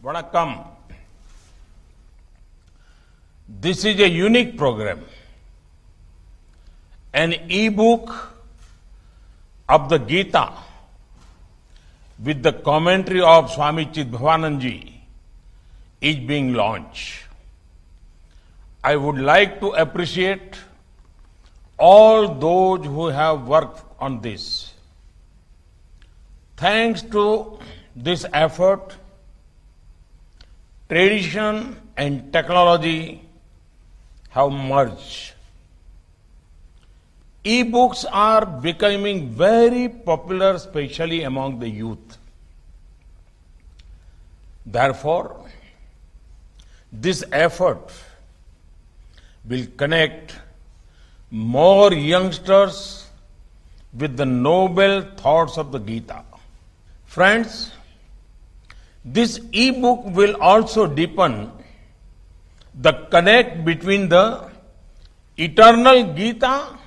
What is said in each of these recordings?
Vanakkam. This is a unique program. An e-book of the Gita with the commentary of Swami Chidbhavanand Ji is being launched. I would like to appreciate all those who have worked on this. Thanks to this effort, tradition and technology have merged. E-books are becoming very popular, especially among the youth. Therefore, this effort will connect more youngsters with the noble thoughts of the Gita. Friends, this e-book will also deepen the connect between the eternal Gita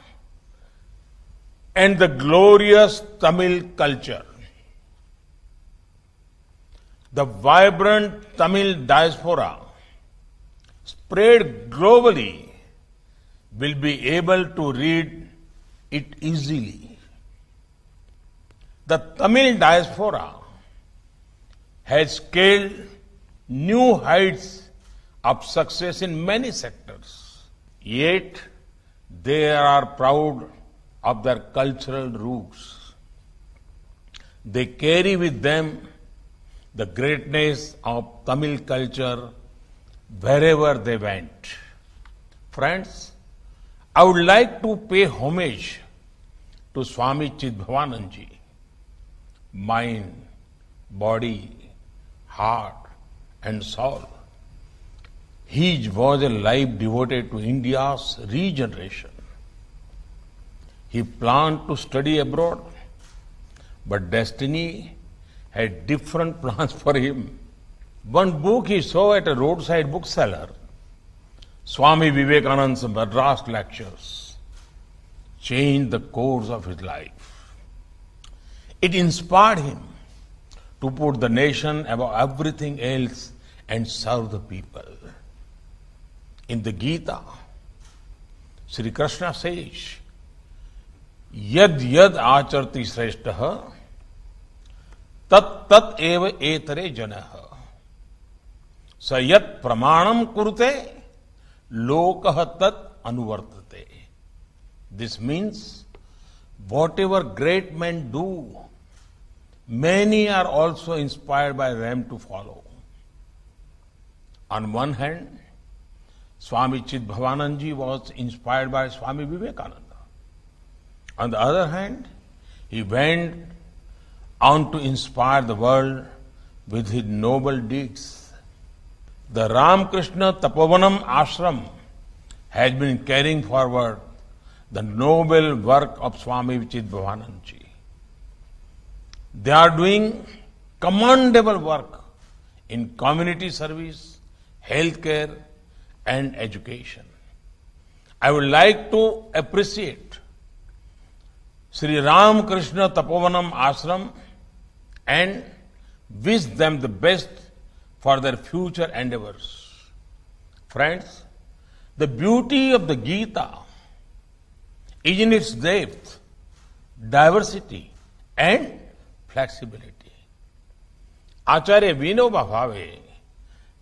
and the glorious Tamil culture. The vibrant Tamil diaspora spread globally will be able to read it easily. The Tamil diaspora has scaled new heights of success in many sectors. Yet, they are proud of their cultural roots. They carry with them the greatness of Tamil culture wherever they went. Friends, I would like to pay homage to Swami Chidbhavanand Ji. Mind, body, heart and soul. His was a life devoted to India's regeneration. He planned to study abroad, but destiny had different plans for him. One book he saw at a roadside bookseller, Swami Vivekananda's Madras lectures, changed the course of his life. It inspired him to put the nation above everything else and serve the people. In the Gita, Sri Krishna says, Yad yad acharti shrestha, tat tat eva etare janah. Sayat pramanam kurte, lokah tat anuvartate. This means, whatever great men do, many are also inspired by them to follow. On one hand, Swami Chidbhavanand Ji was inspired by Swami Vivekananda. On the other hand, he went on to inspire the world with his noble deeds. The Ramakrishna Tapovanam Ashram has been carrying forward the noble work of Swami Chidbhavanand Ji. They are doing commendable work in community service, healthcare, and education. I would like to appreciate Sri Ramakrishna Tapovanam Ashram and wish them the best for their future endeavors. Friends, the beauty of the Gita is in its depth, diversity, and flexibility. Acharya Vinoba Bhave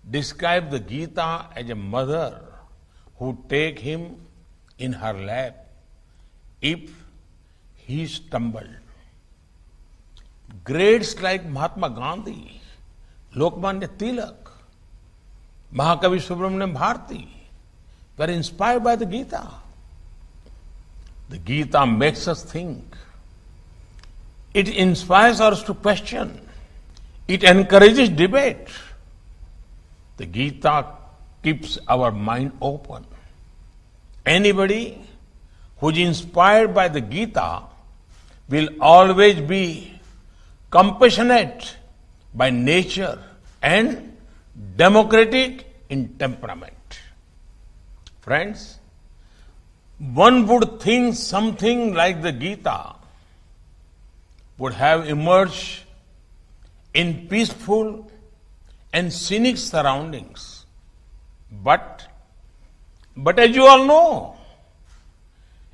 described the Gita as a mother who take him in her lap if he stumbled. Greats like Mahatma Gandhi, Lokmanya Tilak, Mahakavi Subramaniam Bharati were inspired by the Gita. The Gita makes us think. It inspires us to question. It encourages debate. The Gita keeps our mind open. Anybody who is inspired by the Gita will always be compassionate by nature and democratic in temperament. Friends, one would think something like the Gita would have emerged in peaceful and scenic surroundings. But as you all know,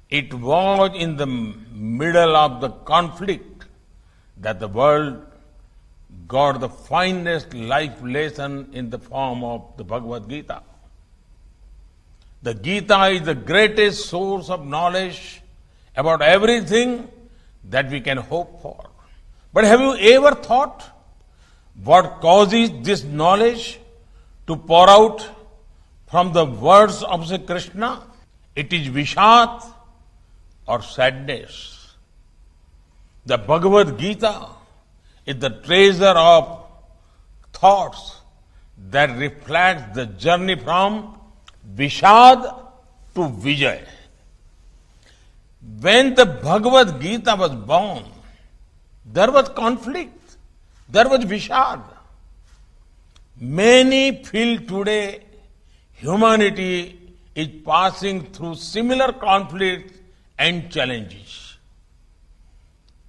it was in the middle of the conflict that the world got the finest life lesson in the form of the Bhagavad Gita. The Gita is the greatest source of knowledge about everything that we can hope for. But have you ever thought what causes this knowledge to pour out from the words of Sri Krishna? It is Vishad or sadness. The Bhagavad Gita is the treasure of thoughts that reflects the journey from Vishad to Vijay. When the Bhagavad Gita was born, there was conflict, there was Vishad. Many feel today humanity is passing through similar conflicts and challenges.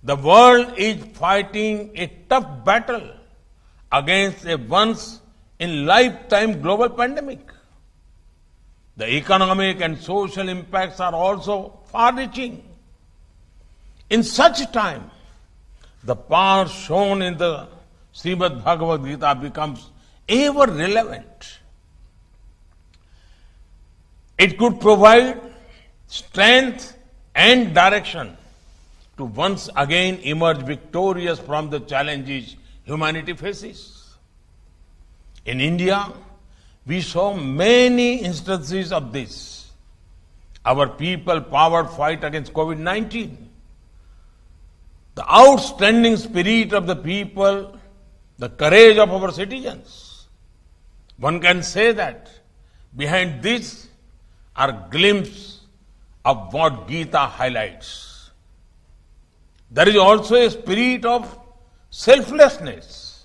The world is fighting a tough battle against a once-in-lifetime global pandemic. The economic and social impacts are also far-reaching. In such time, the power shown in the Srimad Bhagavad Gita becomes ever relevant. It could provide strength and direction to once again emerge victorious from the challenges humanity faces. In India, we saw many instances of this. Our people-powered fight against COVID-19, the outstanding spirit of the people, the courage of our citizens. One can say that behind this are glimpses of what Gita highlights. There is also a spirit of selflessness.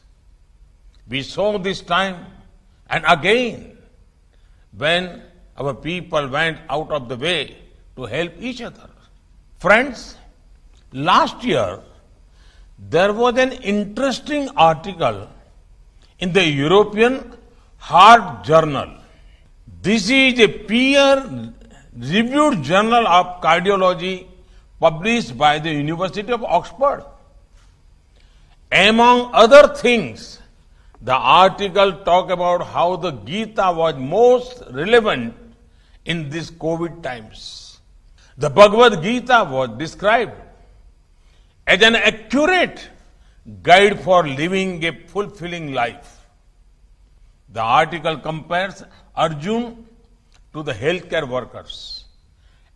We saw this time and again when our people went out of the way to help each other. Friends, last year there was an interesting article in the European Heart Journal. This is a peer-reviewed journal of cardiology published by the University of Oxford. Among other things, the article talked about how the Gita was most relevant in these COVID times. The Bhagavad Gita was described as an accurate guide for living a fulfilling life. The article compares Arjun to the healthcare workers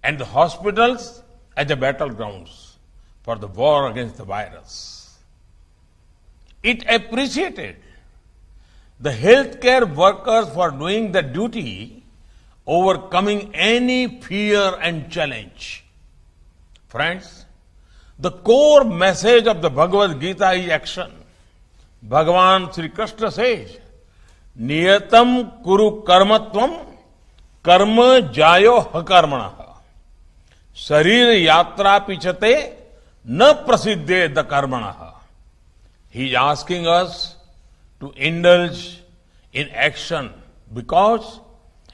and the hospitals as the battlegrounds for the war against the virus. It appreciated the healthcare workers for doing the duty, overcoming any fear and challenge. Friends, the core message of the Bhagavad Gita is action. Bhagavan Sri Krishna says, Niyatam kuru karmatvam karma jayo hakarmana. Sharir yatra pichate na prasiddhe da karmana. He is asking us to indulge in action because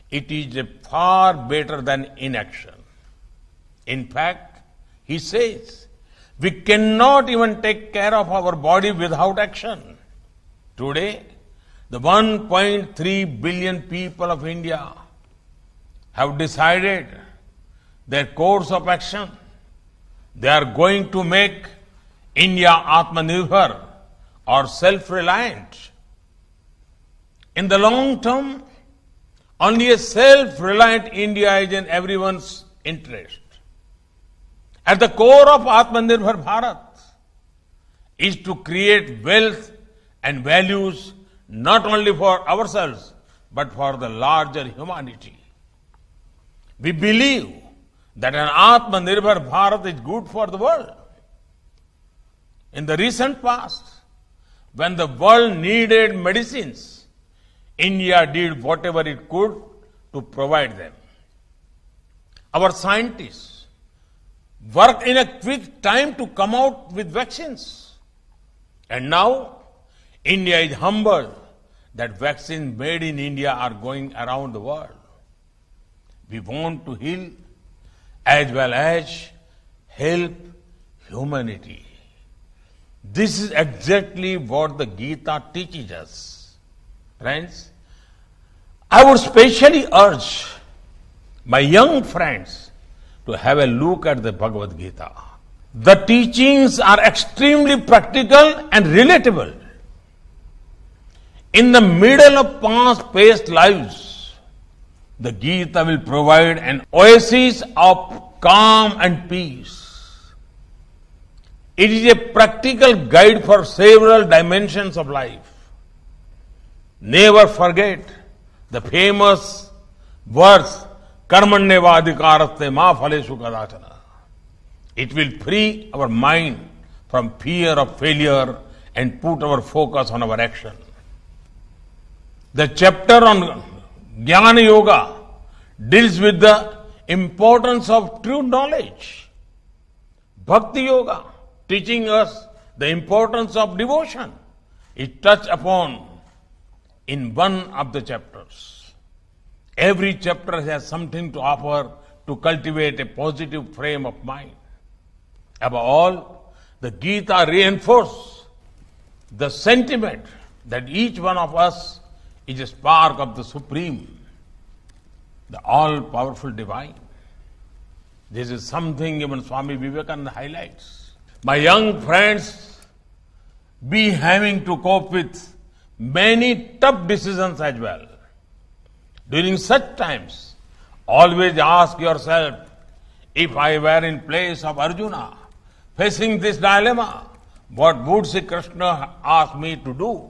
it is far better than inaction. In fact, he says, we cannot even take care of our body without action. Today, the 1.3 billion people of India have decided their course of action. They are going to make India Atmanirbhar or self-reliant. In the long term, only a self-reliant India is in everyone's interest. At the core of Atmanirbhar Bharat is to create wealth and values not only for ourselves, but for the larger humanity. We believe that an Atmanirbhar Bharat is good for the world. In the recent past, when the world needed medicines, India did whatever it could to provide them. Our scientists worked in a quick time to come out with vaccines. And now, India is humbled that vaccines made in India are going around the world. We want to heal as well as help humanity. This is exactly what the Gita teaches us. Friends, I would specially urge my young friends to have a look at the Bhagavad Gita. The teachings are extremely practical and relatable. In the middle of fast-paced lives, the Gita will provide an oasis of calm and peace. It is a practical guide for several dimensions of life. Never forget the famous verse, Karmanyevadhikaraste ma phaleshu kadachana. It will free our mind from fear of failure and put our focus on our action. The chapter on Jnana Yoga deals with the importance of true knowledge. Bhakti Yoga teaching us the importance of devotion. It touched upon in one of the chapters. Every chapter has something to offer to cultivate a positive frame of mind. Above all, the Gita reinforces the sentiment that each one of us is a spark of the Supreme, the all-powerful Divine. This is something even Swami Vivekananda highlights. My young friends be having to cope with many tough decisions as well. During such times, always ask yourself, if I were in place of Arjuna, facing this dilemma, what would Sri Krishna ask me to do?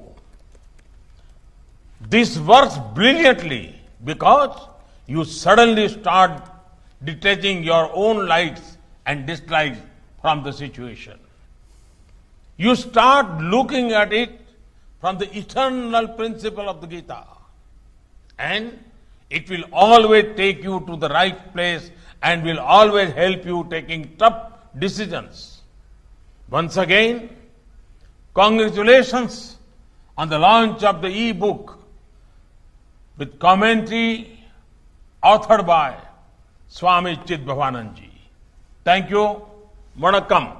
This works brilliantly because you suddenly start detaching your own likes and dislikes from the situation. You start looking at it from the eternal principle of the Gita. And it will always take you to the right place and will always help you taking tough decisions. Once again, congratulations on the launch of the e-book with commentary authored by Swami Chidbhavanand ji. Thank you. Vanakkam.